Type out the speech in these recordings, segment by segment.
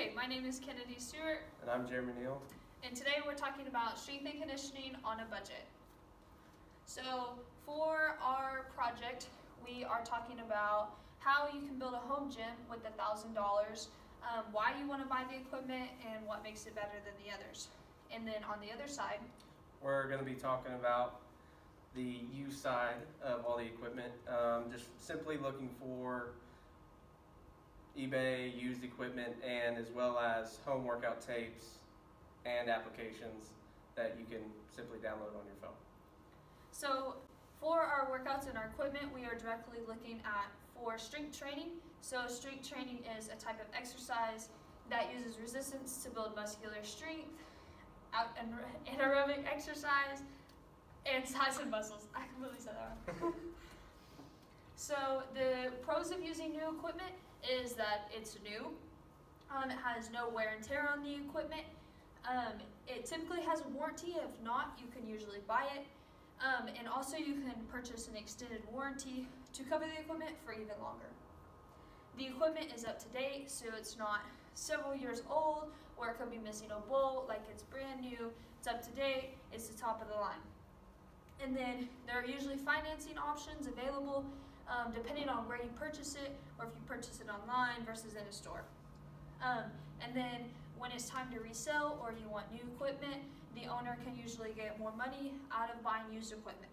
Okay, my name is Kennedy Stewart. And I'm Jeremy Neal. And today we're talking about strength and conditioning on a budget. So for our project, we are talking about how you can build a home gym with $1,000, why you want to buy the equipment, and what makes it better than the others. And then on the other side, we're going to be talking about the use side of all the equipment, just simply looking for eBay used equipment, and as well as home workout tapes and applications that you can simply download on your phone. So for our workouts and our equipment, we are directly looking at for strength training. So strength training is a type of exercise that uses resistance to build muscular strength, anaerobic exercise, and size of muscles. I completely said that wrong. So the pros of using new equipment is that it's new. It has no wear and tear on the equipment. It typically has a warranty. If not, you can usually buy it. And also you can purchase an extended warranty to cover the equipment for even longer. The equipment is up to date, so it's not several years old or it could be missing a bolt, like it's brand new. It's up to date, it's the top of the line. And then there are usually financing options available depending on where you purchase it, or if you purchase it online versus in a store. And then when it's time to resell or you want new equipment, the owner can usually get more money out of buying used equipment.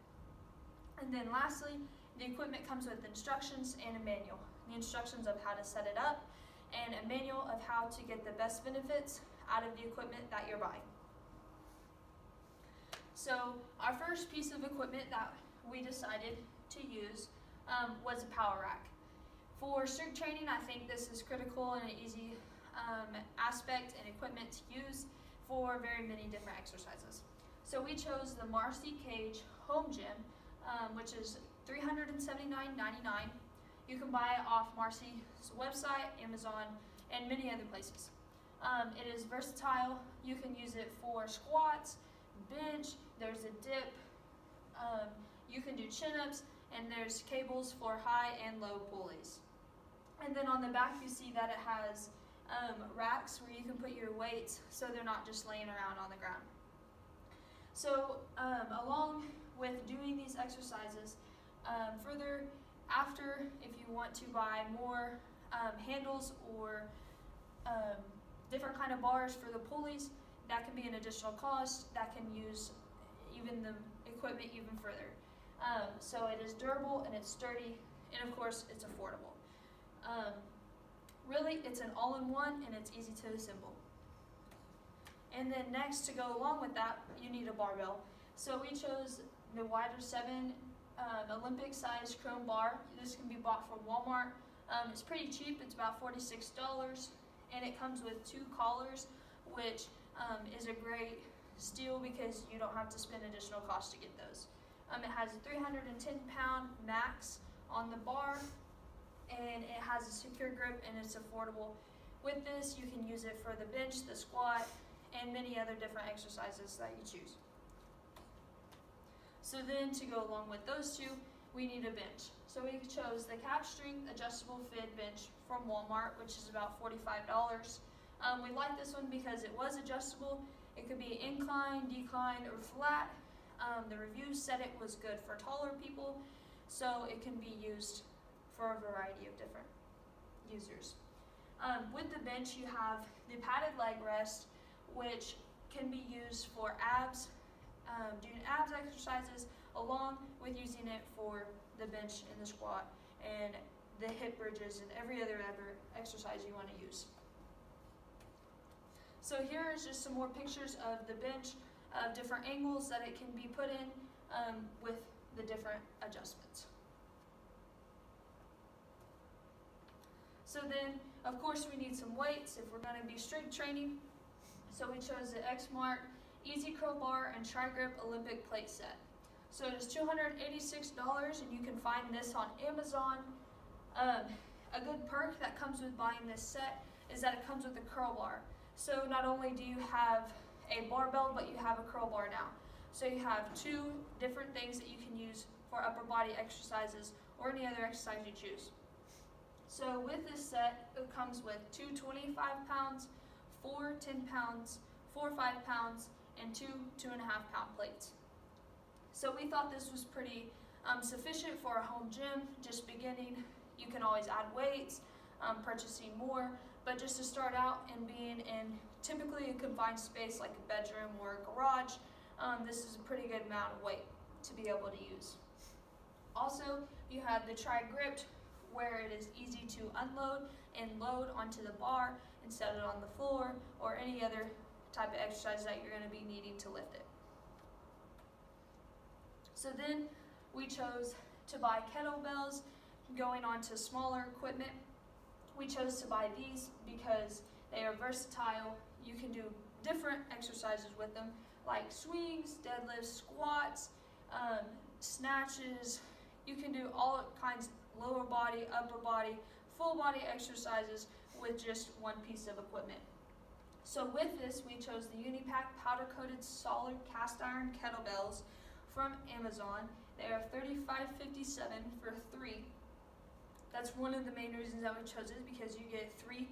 And then lastly, the equipment comes with instructions and a manual. The instructions of how to set it up and a manual of how to get the best benefits out of the equipment that you're buying. So our first piece of equipment that we decided to use was a power rack. For strength training, I think this is critical and an easy aspect and equipment to use for very many different exercises. So we chose the Marcy Cage Home Gym, which is $379.99. You can buy it off Marcy's website, Amazon, and many other places. It is versatile. You can use it for squats, bench, there's a dip, you can do chin-ups, and there's cables for high and low pulleys. And then on the back you see that it has racks where you can put your weights so they're not just laying around on the ground. So along with doing these exercises, further after, if you want to buy more handles or different kind of bars for the pulleys, that can be an additional cost that can use even the equipment even further. So it is durable and it's sturdy, and of course it's affordable. Really, it's an all-in-one and it's easy to assemble. And then next, to go along with that, you need a barbell. So we chose the Wider 7 Olympic size chrome bar. This can be bought from Walmart. It's pretty cheap, it's about $46, and it comes with 2 collars, which is a great steal because you don't have to spend additional cost to get those. It has a 310-pound max on the bar, and it has a secure grip and it's affordable. With this, you can use it for the bench, the squat, and many other different exercises that you choose. So then, to go along with those two, we need a bench. So we chose the Cap Strength Adjustable Fid Bench from Walmart, which is about $45. We like this one because it was adjustable. It could be incline, decline, or flat. The reviews said it was good for taller people, so it can be used for a variety of different users. With the bench, you have the padded leg rest, which can be used for abs, doing abs exercises, along with using it for the bench and the squat, and the hip bridges, and every other exercise you want to use. So here is just some more pictures of the bench, of different angles that it can be put in with the different adjustments. So then, of course, we need some weights if we're going to be strength training. So we chose the Exmark Easy Curl Bar and Tri-Grip Olympic Plate Set. So it is $286, and you can find this on Amazon. A good perk that comes with buying this set is that it comes with a curl bar. So not only do you have a barbell, but you have a curl bar now. So you have 2 different things that you can use for upper body exercises or any other exercise you choose. So with this set, it comes with 2 25-pounds, 4 10-pounds, 4 5-pounds, and 2 2.5-pound plates. So we thought this was pretty sufficient for a home gym, just beginning. You can always add weights, purchasing more, but just to start out and being in typically a confined space like a bedroom or a garage, this is a pretty good amount of weight to be able to use. Also, you have the Tri-Gripped, where it is easy to unload and load onto the bar and set it on the floor or any other type of exercise that you're going to be needing to lift it. So then we chose to buy kettlebells. Going on to smaller equipment, we chose to buy these because they are versatile. You can do different exercises with them, like swings, deadlifts, squats, snatches. You can do all kinds, lower body, upper body, full body exercises with just one piece of equipment. So with this, we chose the Unipack powder-coated solid cast iron kettlebells from Amazon. They are $35.57 for 3. That's one of the main reasons that we chose it, because you get 3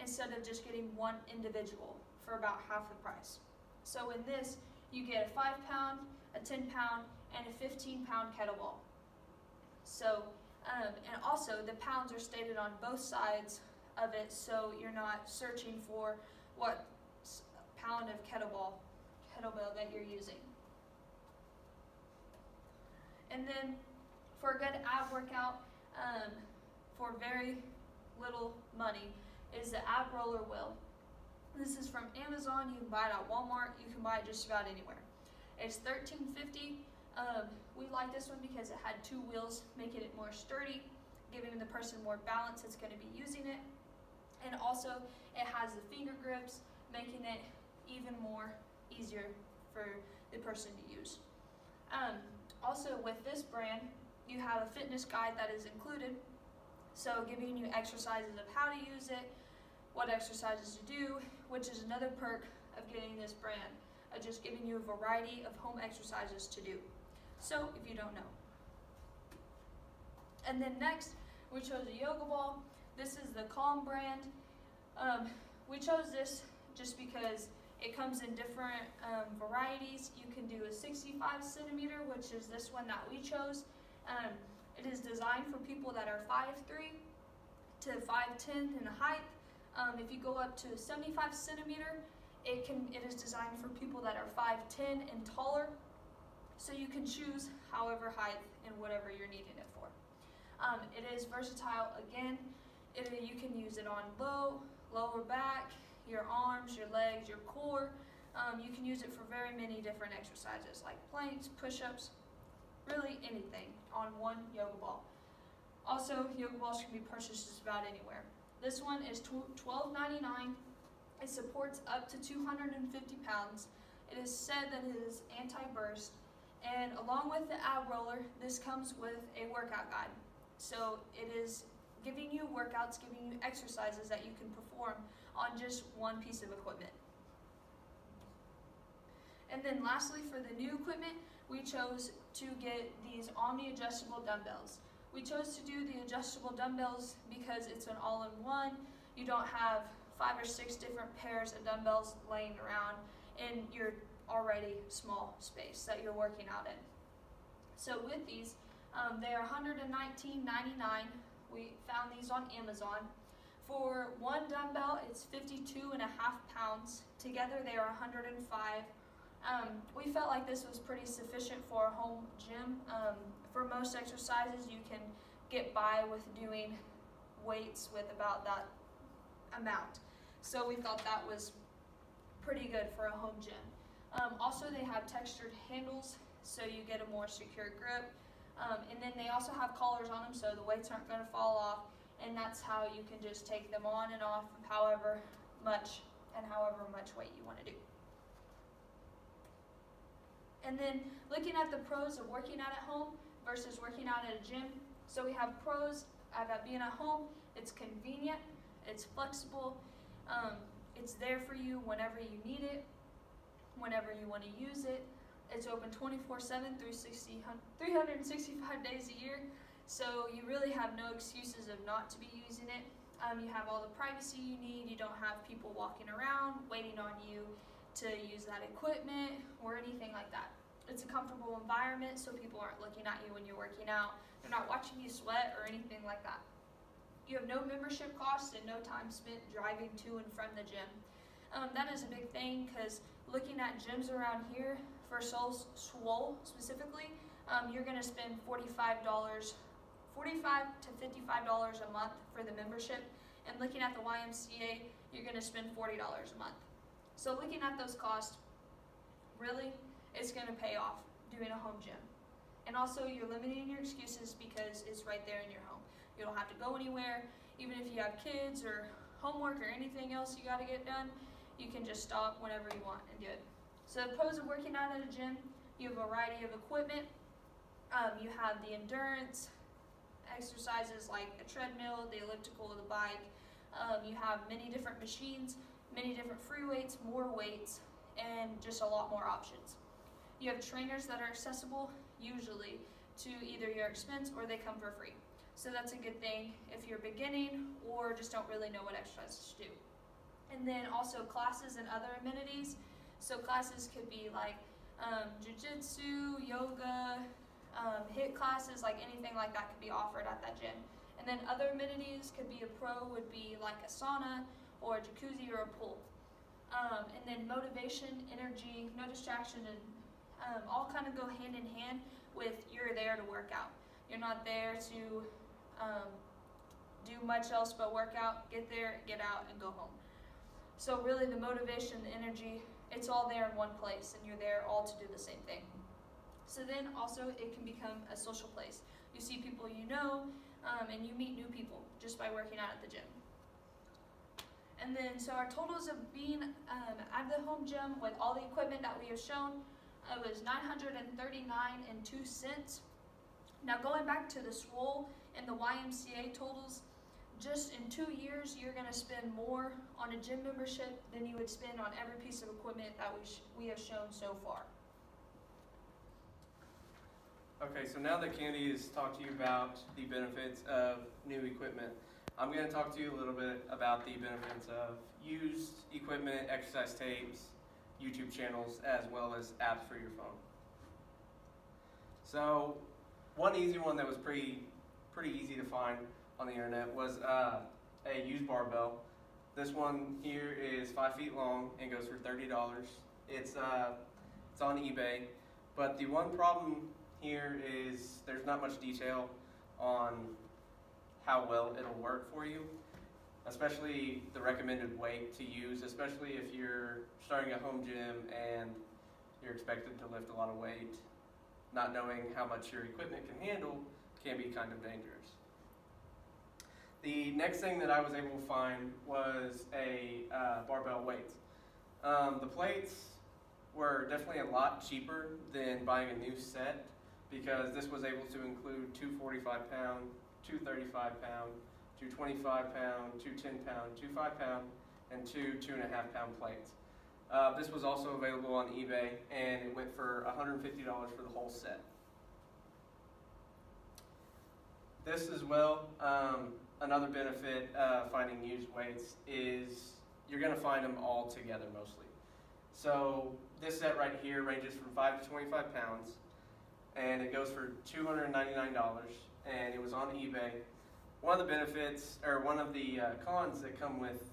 instead of just getting one individual for about half the price. So in this, you get a 5-pound, a 10-pound, and a 15-pound kettlebell. So, and also the pounds are stated on both sides of it, so you're not searching for what pound of kettlebell that you're using. And then for a good ab workout, for very little money, is the ab roller wheel. This is from Amazon. You can buy it at Walmart. You can buy it just about anywhere. It's $13.50. We like this one because it had 2 wheels, making it more sturdy, giving the person more balance that's going to be using it. And also, it has the finger grips, making it even more easier for the person to use. Also, with this brand, you have a fitness guide that is included, so giving you exercises of how to use it, what exercises to do, which is another perk of getting this brand, of just giving you a variety of home exercises to do. So, if you don't know. And then next, we chose a yoga ball. This is the Calm brand. We chose this just because it comes in different varieties. You can do a 65 centimeter, which is this one that we chose. It is designed for people that are 5'3" to 5'10" in height. If you go up to 75 centimeter, it is designed for people that are 5'10" and taller. So you can choose however height and whatever you're needing it for. It is versatile again. You can use it on lower back, your arms, your legs, your core. You can use it for very many different exercises like planks, push-ups, really anything on one yoga ball. Also, yoga balls can be purchased just about anywhere. This one is $12.99. It supports up to 250 pounds. It is said that it is anti-burst. And along with the ab roller, this comes with a workout guide. So it is giving you workouts, giving you exercises that you can perform on just one piece of equipment. And then lastly, for the new equipment, we chose to get these Omni adjustable dumbbells. We chose to do the adjustable dumbbells because it's an all-in-one. You don't have 5 or 6 different pairs of dumbbells laying around in your already small space that you're working out in. So with these, they are $119.99. We found these on Amazon. For one dumbbell, it's 52.5 pounds. Together, they are 105. We felt like this was pretty sufficient for a home gym. For most exercises, you can get by with doing weights with about that amount. So we thought that was pretty good for a home gym. Also, they have textured handles, so you get a more secure grip. And then they also have collars on them, so the weights aren't going to fall off. And that's how you can just take them on and off however much weight you want to do. And then looking at the pros of working out at home versus working out at a gym. So we have pros about being at home. It's convenient, it's flexible, it's there for you whenever you need it, whenever you want to use it. It's open 24/7, 365 days a year. So you really have no excuses of not to be using it. You have all the privacy you need. You don't have people walking around waiting on you to use that equipment or anything like that. It's a comfortable environment, so people aren't looking at you when you're working out. They're not watching you sweat or anything like that. You have no membership costs and no time spent driving to and from the gym. That is a big thing, because looking at gyms around here, for Swole specifically, you're going to spend $45 to $55 a month for the membership, and looking at the YMCA, you're going to spend $40 a month. So looking at those costs, really, it's going to pay off doing a home gym. And also, you're limiting your excuses because it's right there in your home. You don't have to go anywhere. Even if you have kids or homework or anything else you got to get done, you can just stop whenever you want and do it. So the pros of working out at a gym: you have a variety of equipment. You have the endurance exercises like the treadmill, the elliptical, the bike. You have many different machines, many different free weights, more weights, and just a lot more options. You have trainers that are accessible, usually, to either your expense or they come for free. So that's a good thing if you're beginning or just don't really know what exercises to do. And then also classes and other amenities. So classes could be like jiu-jitsu, yoga, HIIT classes, like anything like that could be offered at that gym. And then other amenities could be would be like a sauna or a jacuzzi or a pool. And then motivation, energy, no distraction, and all kind of go hand in hand with you're there to work out. You're not there to do much else but work out. Get there, get out, and go home. So really the motivation, the energy, it's all there in one place, and you're there all to do the same thing. So then also it can become a social place. You see people you know, and you meet new people just by working out at the gym. And then so our totals of being at the home gym with all the equipment that we have shown, it was $939.02. Now going back to the Swole and the YMCA totals, just in 2 years you're going to spend more on a gym membership than you would spend on every piece of equipment that we have shown so far. Okay, so now that Candy has talked to you about the benefits of new equipment, I'm going to talk to you a little bit about the benefits of used equipment, exercise tapes, YouTube channels, as well as apps for your phone. So one easy one that was pretty easy to find on the internet was a used barbell. This one here is 5 feet long and goes for $30. It's on eBay, but the one problem here is there's not much detail on how well it'll work for you, especially the recommended weight to use, especially if you're starting a home gym and you're expected to lift a lot of weight. Not knowing how much your equipment can handle can be kind of dangerous. The next thing that I was able to find was a barbell weights. The plates were definitely a lot cheaper than buying a new set, because this was able to include 2 45-pound, 2 35-pound, 2 25-pound, 2 10-pound, 2 5-pound, and 2 2.5-pound plates. This was also available on eBay, and it went for $150 for the whole set. This as well, another benefit of finding used weights is you're going to find them all together mostly. So this set right here ranges from 5 to 25 pounds, and it goes for $299, and it was on eBay. One of the benefits, or one of the cons that come with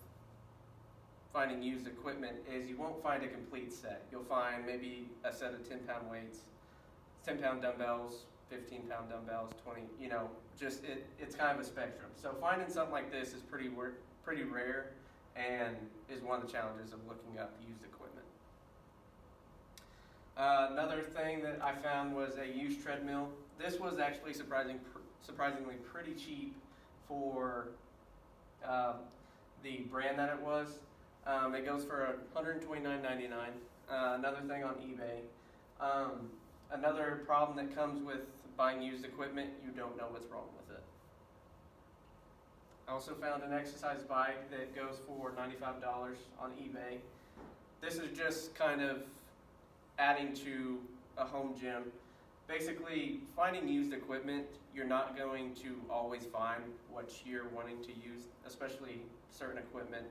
finding used equipment is you won't find a complete set. You'll find maybe a set of 10-pound weights, 10-pound dumbbells, 15-pound dumbbells, 20, just it's kind of a spectrum. So finding something like this is pretty rare, and is one of the challenges of looking up used equipment. Another thing that I found was a used treadmill. This was actually surprisingly pretty cheap for the brand that it was. It goes for $129.99. Another thing on eBay. Another problem that comes with buying used equipment, you don't know what's wrong with it. I also found an exercise bike that goes for $95 on eBay. This is just kind of adding to a home gym. Basically, finding used equipment, you're not going to always find what you're wanting to use, especially certain equipment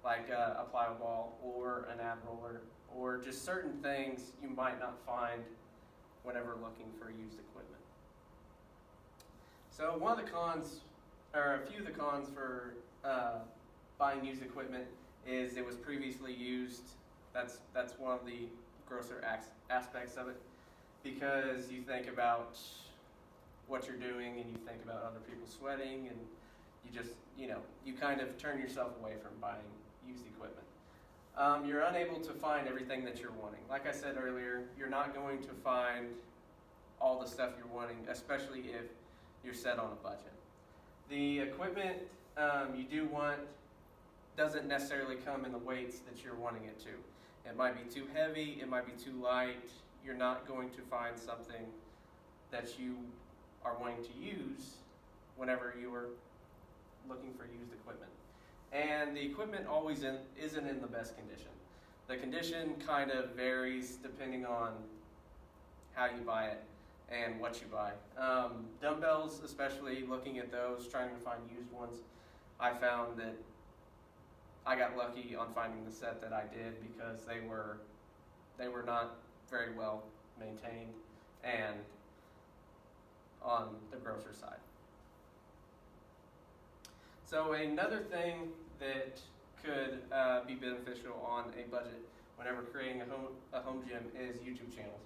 like a plyo ball or an ab roller, or just certain things you might not find whenever looking for used equipment. So one of the cons, or a few of the cons for buying used equipment is it was previously used. That's one of the grosser aspects of it, because you think about what you're doing and you think about other people sweating, and you just, you kind of turn yourself away from buying used equipment. You're unable to find everything that you're wanting. Like I said earlier, you're not going to find all the stuff you're wanting, especially if you're set on a budget. The equipment you do want doesn't necessarily come in the weights that you're wanting it to. It might be too heavy, it might be too light. You're not going to find something that you are wanting to use whenever you are looking for used equipment. And the equipment always isn't in the best condition. The condition kind of varies depending on how you buy it and what you buy. Dumbbells, especially looking at those, trying to find used ones, I found that I got lucky on finding the set that I did, because they were not very well maintained and on the grosser side. So another thing that could be beneficial on a budget whenever creating a home gym is YouTube channels.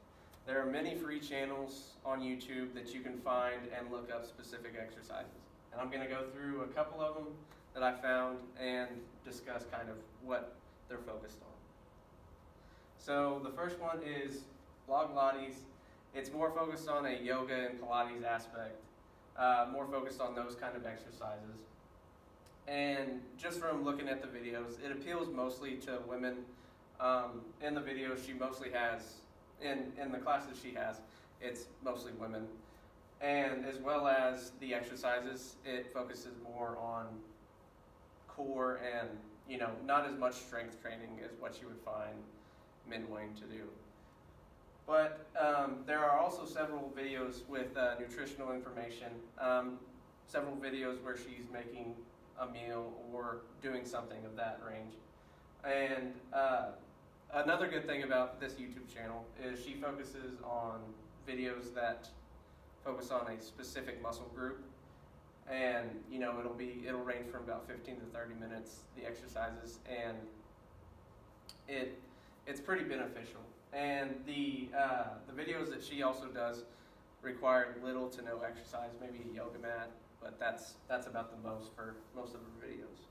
There are many free channels on YouTube that you can find and look up specific exercises. And I'm going to go through a couple of them that I found and discuss kind of what they're focused on. So the first one is Blog Pilates. It's more focused on a yoga and Pilates aspect, more focused on those kind of exercises. And just from looking at the videos, it appeals mostly to women. In the videos she mostly has, in the classes she has, it's mostly women. And as well as the exercises, it focuses more on core and, not as much strength training as what you would find men wanting to do. But there are also several videos with nutritional information, several videos where she's making a meal or doing something of that range. And another good thing about this YouTube channel is she focuses on videos that focus on a specific muscle group, and it'll range from about 15 to 30 minutes, the exercises, and it's pretty beneficial. And the videos that she also does require little to no exercise, maybe a yoga mat, but that's about the most for most of her videos.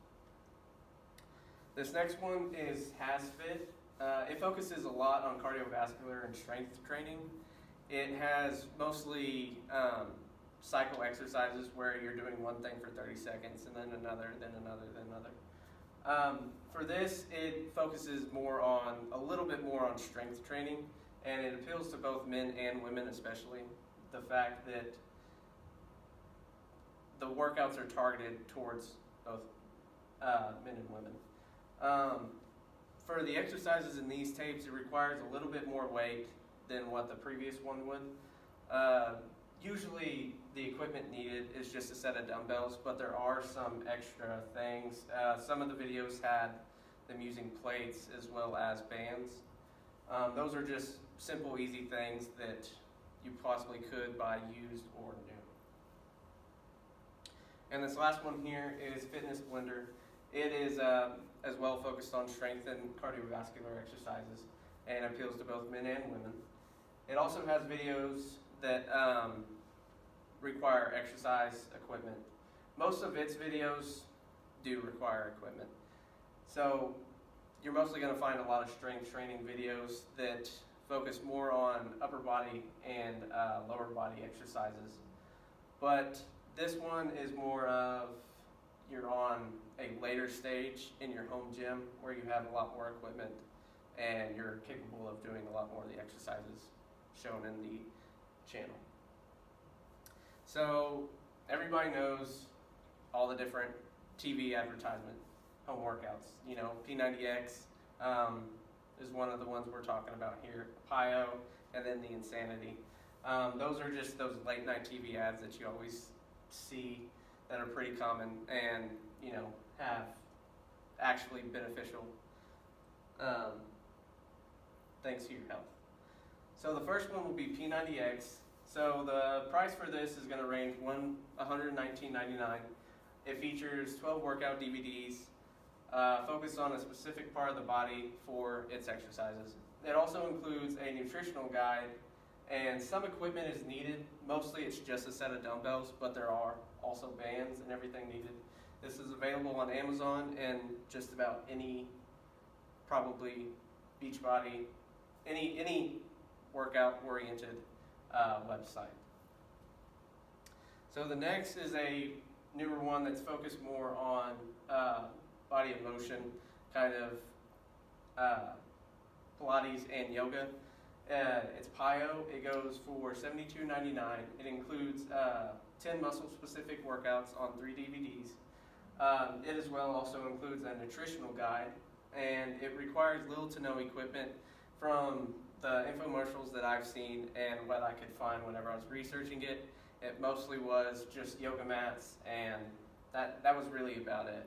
This next one is HasFit. It focuses a lot on cardiovascular and strength training. It has mostly cycle exercises where you're doing one thing for 30 seconds and then another, then another, then another. For this, it focuses a little bit more on strength training, and it appeals to both men and women, especially the fact that the workouts are targeted towards both men and women. For the exercises in these tapes, it requires a little bit more weight than what the previous one would. Usually the equipment needed is just a set of dumbbells, but there are some extra things. Some of the videos had them using plates as well as bands. Those are just simple, easy things that you possibly could buy used or new. And this last one here is Fitness Blender. It is as well focused on strength and cardiovascular exercises, and appeals to both men and women. It also has videos that require exercise equipment. Most of its videos do require equipment. So you're mostly going to find a lot of strength training videos that focus more on upper body and lower body exercises. But this one is more of, you're on a later stage in your home gym where you have a lot more equipment and you're capable of doing a lot more of the exercises shown in the channel. So everybody knows all the different TV advertisement home workouts. P90X is one of the ones we're talking about here, PiYo, and then the Insanity. Those are just those late night TV ads that you always see that are pretty common and, you know, have actually beneficial things to your health. So the first one will be P90X. So the price for this is going to range $119.99. It features 12 workout DVDs focused on a specific part of the body for its exercises. It also includes a nutritional guide, and some equipment is needed. Mostly it's just a set of dumbbells, but there are also bands and everything needed. This is available on Amazon and just about any, probably Beachbody, any workout oriented website. So the next is a newer one that's focused more on body of motion, kind of Pilates and yoga. It's PiYo. It goes for $72.99. It includes 10 muscle-specific workouts on 3 DVDs. It as well also includes a nutritional guide, and it requires little to no equipment. From the infomercials that I've seen and what I could find whenever I was researching it, it mostly was just yoga mats, and that was really about it.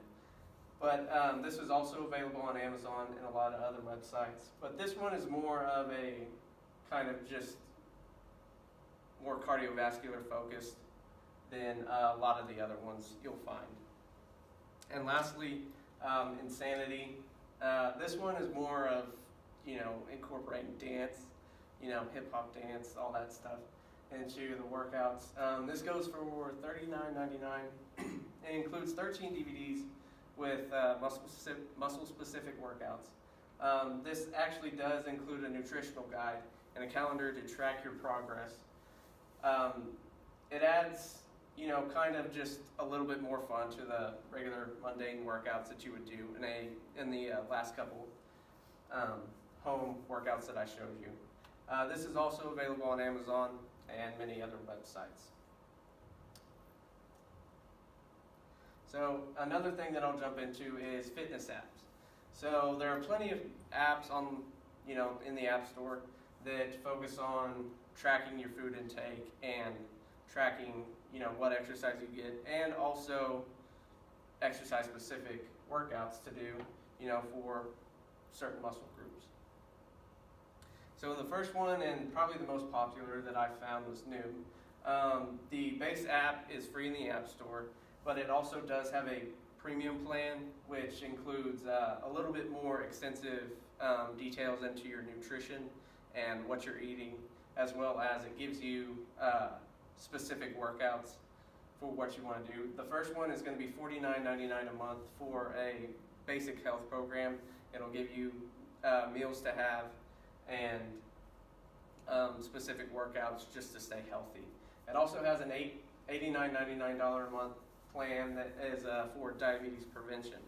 But this is also available on Amazon and a lot of other websites. But this one is more of a kind of just more cardiovascular focused than a lot of the other ones you'll find. And lastly, Insanity. This one is more of, you know, incorporating dance, you know, hip hop dance, all that stuff into the workouts. This goes for $39.99. It includes 13 DVDs with muscle-specific workouts. This actually does include a nutritional guide and a calendar to track your progress. It adds, you know, kind of just a little bit more fun to the regular mundane workouts that you would do in the last couple home workouts that I showed you. This is also available on Amazon and many other websites. So another thing that I'll jump into is fitness apps. So there are plenty of apps on, you know, in the App Store that focus on tracking your food intake and tracking, you know, what exercise you get, and also exercise specific workouts to do, you know, for certain muscle groups. So the first one, and probably the most popular that I found, was Noom. The base app is free in the App Store, but it also does have a premium plan, which includes a little bit more extensive details into your nutrition and what you're eating, as well as it gives you specific workouts for what you want to do. The first one is going to be $49.99 a month for a basic health program. It'll give you meals to have and specific workouts just to stay healthy. It also has an $89.99 a month plan that is for diabetes prevention.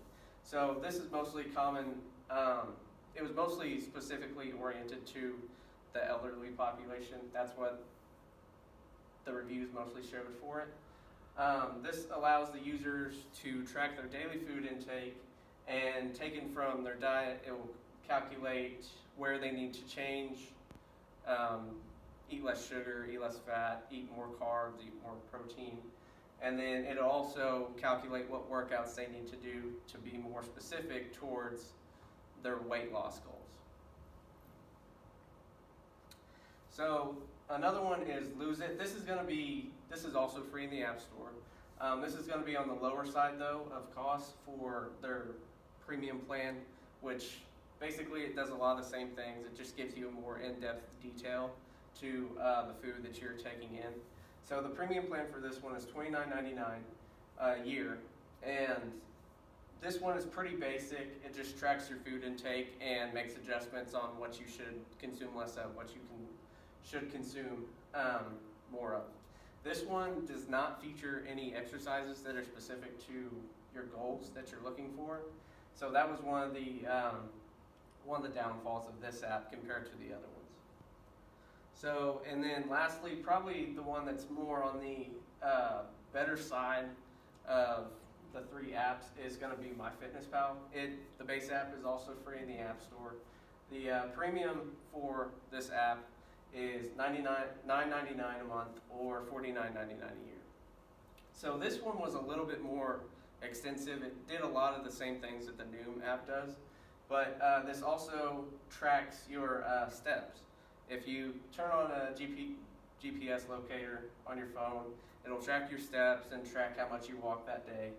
So this is mostly common. It was mostly specifically oriented to the elderly population. That's what the reviews mostly showed for it. This allows the users to track their daily food intake, and taken from their diet, it will calculate where they need to change, eat less sugar, eat less fat, eat more carbs, eat more protein. And then it'll also calculate what workouts they need to do to be more specific towards their weight loss goals. So another one is Lose It. This is also free in the App Store. This is going to be on the lower side though of cost for their premium plan, which basically it does a lot of the same things. It just gives you a more in-depth detail to the food that you're taking in. So the premium plan for this one is $29.99 a year, and this one is pretty basic. It just tracks your food intake and makes adjustments on what you should consume less of, what you should consume more of. This one does not feature any exercises that are specific to your goals that you're looking for. So that was one of the downfalls of this app compared to the other ones. So, and then lastly, probably the one that's more on the better side of the 3 apps is going to be MyFitnessPal. The base app is also free in the App Store. The premium for this app is $9.99 a month or $49.99 a year. So this one was a little bit more extensive. It did a lot of the same things that the Noom app does, but this also tracks your steps. If you turn on a GPS locator on your phone, it'll track your steps and track how much you walk that day.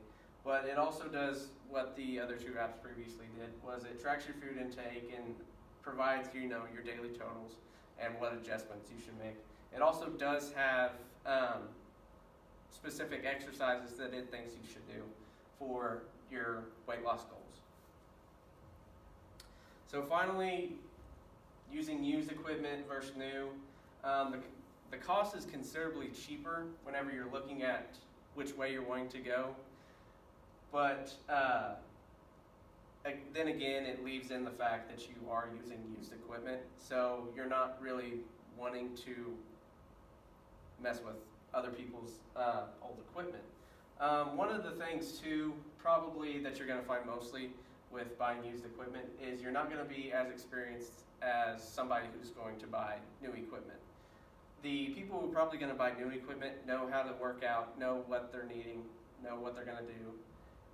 But it also does what the other two apps previously did, was it tracks your food intake and provides your daily totals and what adjustments you should make. It also does have specific exercises that it thinks you should do for your weight loss goals. So finally, using used equipment versus new, the cost is considerably cheaper whenever you're looking at which way you're wanting to go. But then again, it leaves in the fact that you are using used equipment, so you're not really wanting to mess with other people's old equipment. One of the things too, probably that you're going to find mostly with buying used equipment is you're not going to be as experienced as somebody who's going to buy new equipment. The people who are probably going to buy new equipment know how to work out, know what they're needing, know what they're going to do,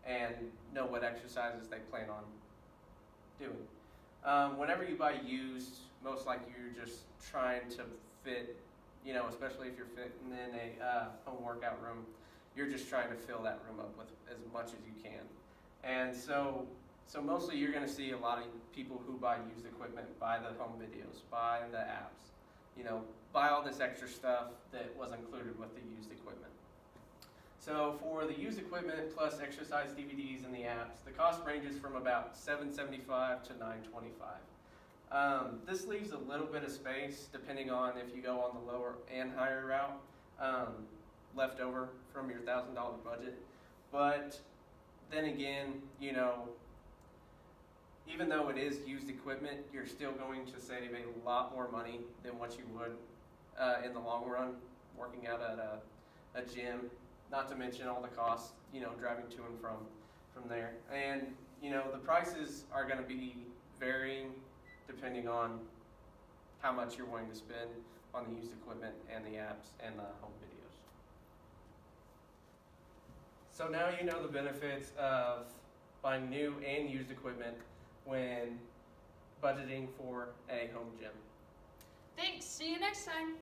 and know what exercises they plan on doing. Whenever you buy used, most likely you're just trying to fit, especially if you're fitting in a home workout room, you're just trying to fill that room up with as much as you can. And so mostly you're going to see a lot of people who buy used equipment buy the home videos, buy the apps, buy all this extra stuff that was included with the used equipment. So for the used equipment plus exercise DVDs and the apps, the cost ranges from about $775 to $925. This leaves a little bit of space depending on if you go on the lower and higher route, left over from your $1,000 budget. But then again, even though it is used equipment, you're still going to save a lot more money than what you would in the long run working out at a gym. Not to mention all the costs, driving to and from there. And, the prices are going to be varying depending on how much you're willing to spend on the used equipment and the apps and the home videos. So now you know the benefits of buying new and used equipment when budgeting for a home gym. Thanks. See you next time.